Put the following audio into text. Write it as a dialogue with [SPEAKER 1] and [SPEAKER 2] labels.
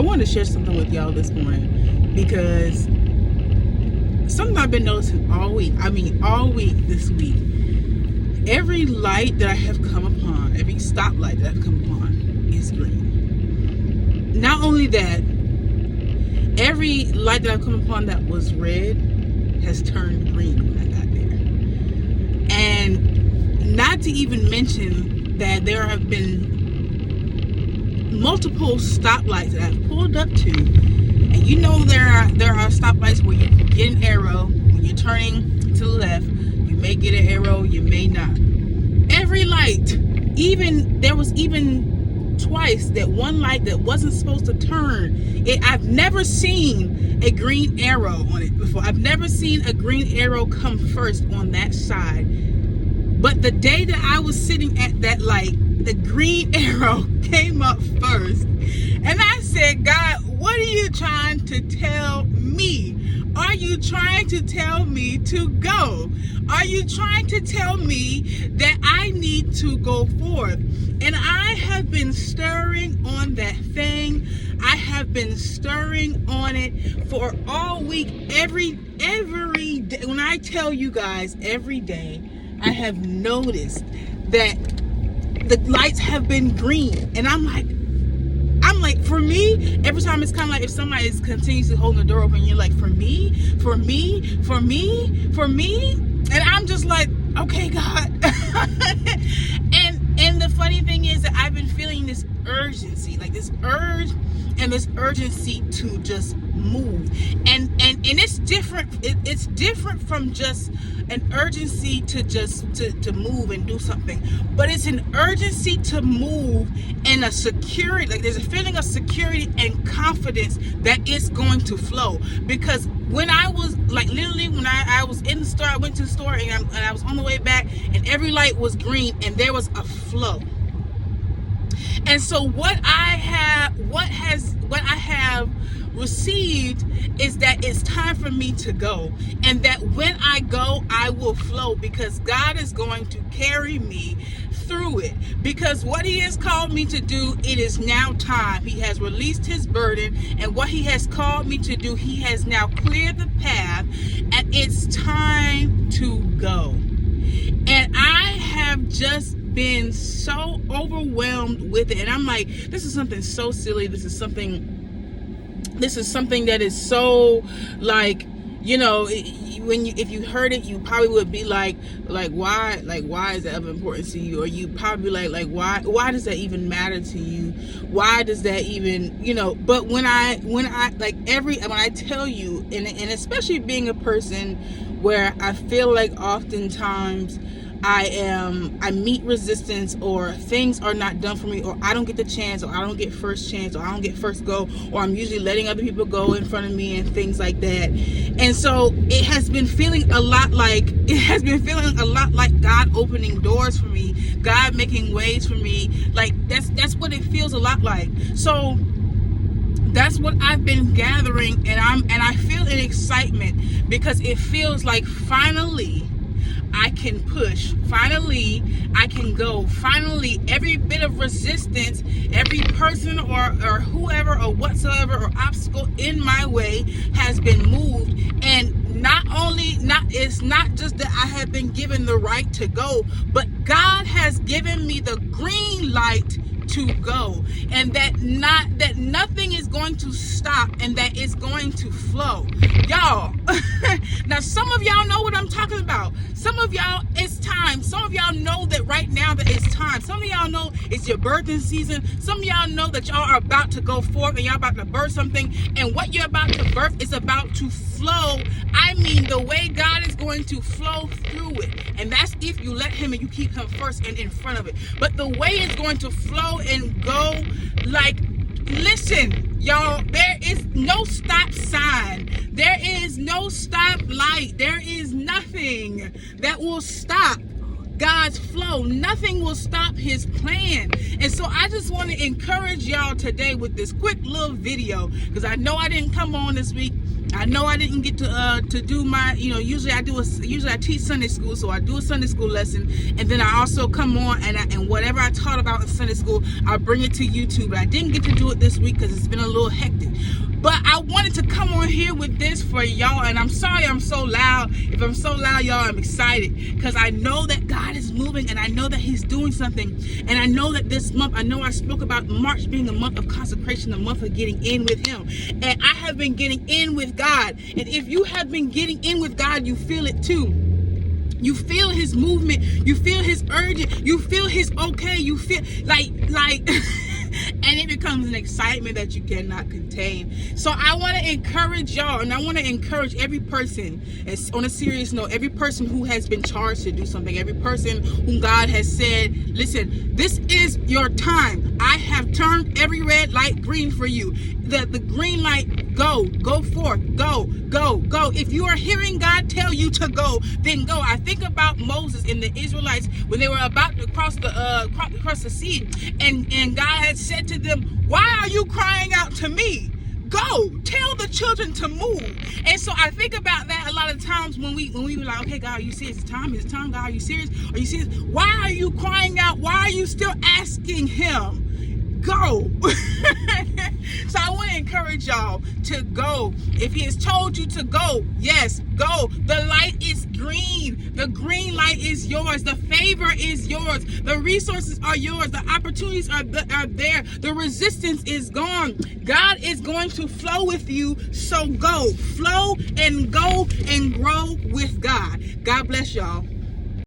[SPEAKER 1] I want to share something with y'all this morning because something I've been noticing all week. All week this week. Every light that I have come upon, every stoplight that I've come upon is green. Not only that, every light that I've come upon that was red has turned green when I got there. And not to even mention that there have been multiple stoplights that I've pulled up to, and you know there are stoplights where you get an arrow when you're turning to the left. You may get an arrow, you may not. Every light, there was even twice that one light that wasn't supposed to turn. I've never seen a green arrow on it before. I've never seen a green arrow come first on that side. But the day that I was sitting at that light, the green arrow came up first. And I said, God, what are you trying to tell me? Are you trying to tell me to go? Are you trying to tell me that I need to go forth? And I have been stirring on that thing. I have been stirring on it for all week, every day. When I tell you guys, every day, I have noticed that the lights have been green. And I'm like, for me, every time it's kind of like if somebody is continuously holding the door open, you're like, for me. And I'm just like, okay, God. and the funny thing is that I've been feeling this urgency, like this urge and this urgency to just move. And it's different. It's different from just an urgency to just to move and do something, but it's an urgency to move and a security, like there's a feeling of security and confidence that it's going to flow. Because when I was like literally when I was in the store, I went to the store and I was on the way back and every light was green and there was a flow. And so what I have received is that it's time for me to go, and that when I go, I will flow, because God is going to carry me through it. Because what He has called me to do, it is now time. He has released His burden, and what He has called me to do, He has now cleared the path, and it's time to go. And I have just been so overwhelmed with it, and I'm like, this is something so silly. This is something that is so, like, you know, if you heard it, you probably would be like why is that of importance to you? Or you probably like why does that even matter to you? Why does that even, you know? But when I tell you, and especially being a person where I feel like oftentimes I meet resistance, or things are not done for me, or I don't get the chance, or I don't get first chance, or I don't get first go, or I'm usually letting other people go in front of me and things like that. And so it has been feeling a lot like God opening doors for me, God making ways for me. Like that's what it feels a lot like. So that's what I've been gathering, and I feel an excitement, because it feels like finally I can push. Finally, I can go. Finally, every bit of resistance, every person or whoever or whatsoever or obstacle in my way has been moved. And it's not just that I have been given the right to go, but God has given me the green light to go, and that nothing is going to stop, and that it's going to flow. Y'all, now some of y'all know what I'm talking about. Some of y'all, it's time. Some of y'all know that right now that it's time. Some of y'all know it's your birthing season. Some of y'all know that y'all are about to go forth and y'all about to birth something, and what you're about to birth is about to flow. I mean, the way God is going to flow through it, and that's if you let Him and you keep Him first and in front of it. But the way it's going to flow and go, like, listen, y'all, there is no stop sign. There is no stop light. There is nothing that will stop God's flow. Nothing will stop his plan. And so I just want to encourage y'all today with this quick little video, because I know I didn't come on this week. I know I didn't get to do my, usually I teach Sunday school, so I do a Sunday school lesson, and then I also come on and whatever I taught about in Sunday school, I bring it to YouTube. But I didn't get to do it this week because it's been a little hectic. But I wanted to come on here with this for y'all, and I'm sorry I'm so loud. If I'm so loud, y'all, I'm excited because I know that God is moving, and I know that he's doing something. And I know that this month, I know I spoke about March being a month of consecration, a month of getting in with him. And I have been getting in with God. And if you have been getting in with God, you feel it too. You feel his movement. You feel his urgent. You feel his okay. You feel like and it becomes an excitement that you cannot contain. So I want to encourage y'all, and I want to encourage every person, on a serious note, every person who has been charged to do something, every person whom God has said, listen, this is your time. I have turned every red light green for you. The green light, go forth, go. If you are hearing God tell you to go, then go. I think about Moses and the Israelites when they were about to cross the sea, and God had said to them, why are you crying out to me? Go, tell the children to move. And so I think about that a lot of times when we were like, okay, God, are you serious? It's time, God, are you serious? Are you serious? Why are you crying out? Why are you still asking him? Go. So I want to encourage y'all to go. If he has told you to go, yes, go. The light is green. The green light is yours. The favor is yours. The resources are yours. The opportunities are there. The resistance is gone. God is going to flow with you. So go. Flow and go and grow with God. God bless y'all.